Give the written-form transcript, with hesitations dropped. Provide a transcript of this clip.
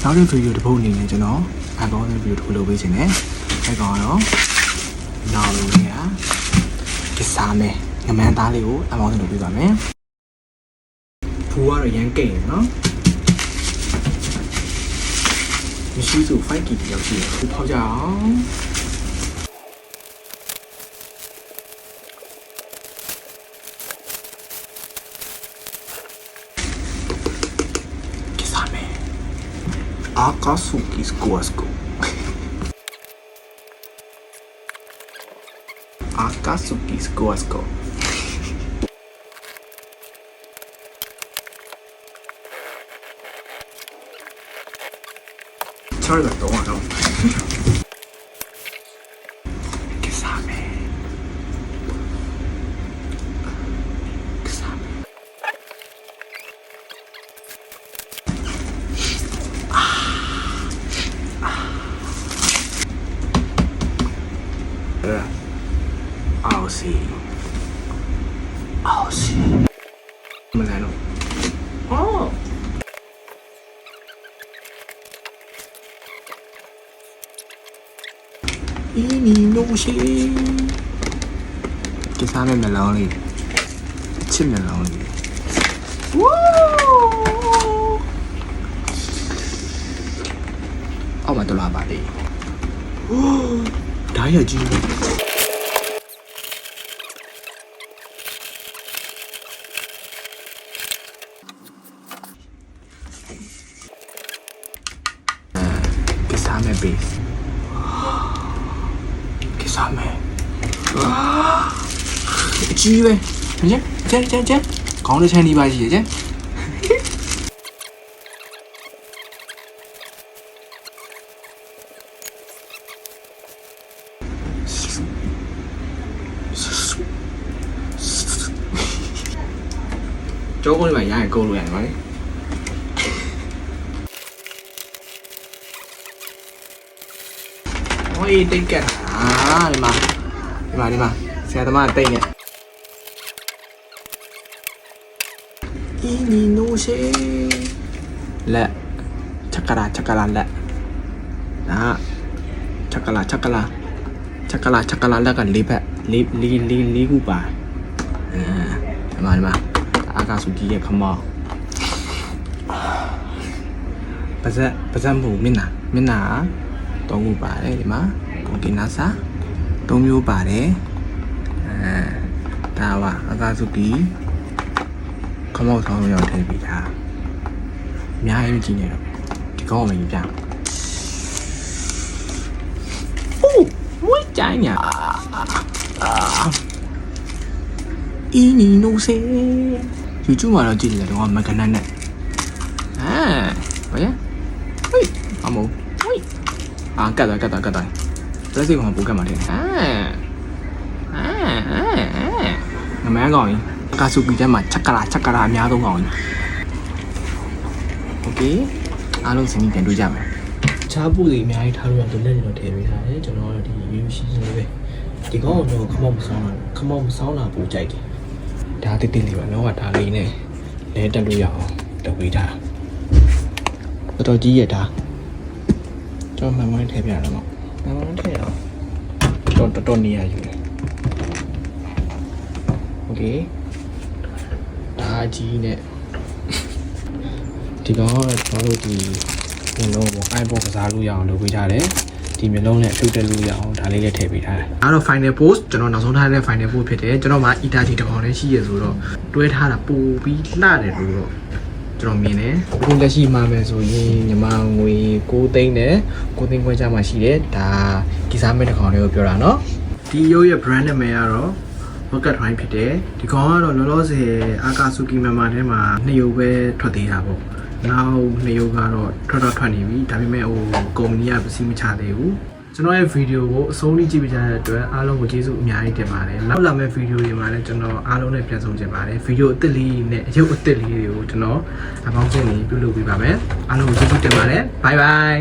နောက်တစ်ဗီဒီယိုတစ်ပုဒ်အနေနဲ့ကျွန်တော်အဘောင်းဗီဒီယိုတစ်ခုလုပ်ပေးခြင်းနဲ့အဲ့ကောင်တော့နောက်လို့ရကစားမယ်ငမန်းသားလေးကိုအဘောင်းလုပ်ပေးပါမယ်ဖူကတော့ရမ်းကိတ်ရနော်မရှိဆို 5GB ရောက်ရှိတယ်ဖူဖောက်ကြအောင်Akatsuki Squasko Akatsuki Squasko Sorry about the one Kisame I'll see. Milano. Oh. Ini no shit. Kisame meloni. Chim meloni. Woo. Oh my god, body. Woo. Daya ji. Kisame base. Kisame. Chi vậy? Chết. Có đứa xem đi bài gì chứ? Chỗ con mày nhá cô lùi ảnh đấy. Ôi tên kẹt hả? Đi mà xe tao mà tên nhỉ Ini no se lẹ chakala lẹ đó chakala là cần lip gu bà đi mà Akatsuki ya come on bây giờ mù mình nà tao gu bà đấy mà còn cái nasa tao miêu bà đấy tao à Akatsuki come on tao miêu thấy bị thà nhá em chỉ nhớ thì có mình chẳng mũi trái nhỉ Ini no se chú mà nó chỉ là đúng không mà cái này này vậy á ui ui cắt rồi lấy gì còn bù cái mà thế ngày mai gọi Akatsuki cho mà chakala nhá tôi gọi ok alo xin tiền đôi giảm cha bù gì mày thao luôn tôi lên rồi thì mày thấy cho nó thì yêu xin về chỉ có nó không mong sáu là bù chạy đã tí lì vào nó đã lì này để ta đuôi vào đặc biệt đã tôi chỉ vậy ta cho mà mới thêm vào nó mà mới thêm vào tròn đi à gì ok đã chỉ nè thì đó nó thì nó ai bỏ cái giá lui vào được bây giờ đấyဒီမျိုးလုံးနဲ့ဖြုတ်တက်လို့ရအောင်ဒါလေးလည်းထည့်ပေးထားတယ်။အဲ့တော့ final post ကျွန်တော်နောက်ဆုံးထားတဲ့ final post ဖြစ်တယ်။ကျွန်တော်မှာ Itachi တစ်ကောင်လည်းရှိရဆိုတော့တွဲထားတာပိုပြီးလှတယ်လို့တော့ကျွန်တော်မြင်တယ်။အခုလက်ရှိမှာမယ်ဆိုရင်ညီမငွေ6သိန်းနဲ့9သိန်းခွဲကြားမှာရှိတယ်။ဒါကစားမဲ့တစ်ကောင်လေးကိုပြောတာเนาะ။ဒီရုပ်ရဲ့ brand နာမည်ကတော့ Rocket Twine ဖြစ်တယ်။ဒီကောင်ကတော့လောလောဆယ် Akatsuki မြန်မာထဲမှာ2ရုပ်ပဲထွက်သေးတာပေါ့။နောက်2ရုပ်ကတော့ထွက်နေပြီဒါပေမဲ့ဟိုကုမ္ပဏီကပစ္စည်းမချသေးဘူးကျွန်တော်ရဲ့ဗီဒီယိုကိုအဆုံးထိကြည့်ပေးကြတဲ့အတွက်အားလုံးကိုကျေးဇူးအများကြီးတင်ပါတယ်နောက်လာမယ့်ဗီဒီယိုတွေမှာလည်းကျွန်တော်အားလုံးနဲ့ပြန်ဆုံချင်ပါတယ်ဗီဒီယိုအသစ်လေးနဲ့အရုပ်အသစ်လေးတွေကိုကျွန်တော်အပေါင်းအသင်းလေးပြုလုပ်ပေးပါမယ်အားလုံးကိုကျေးဇူးတင်ပါတယ်ဘိုင်ဘိုင်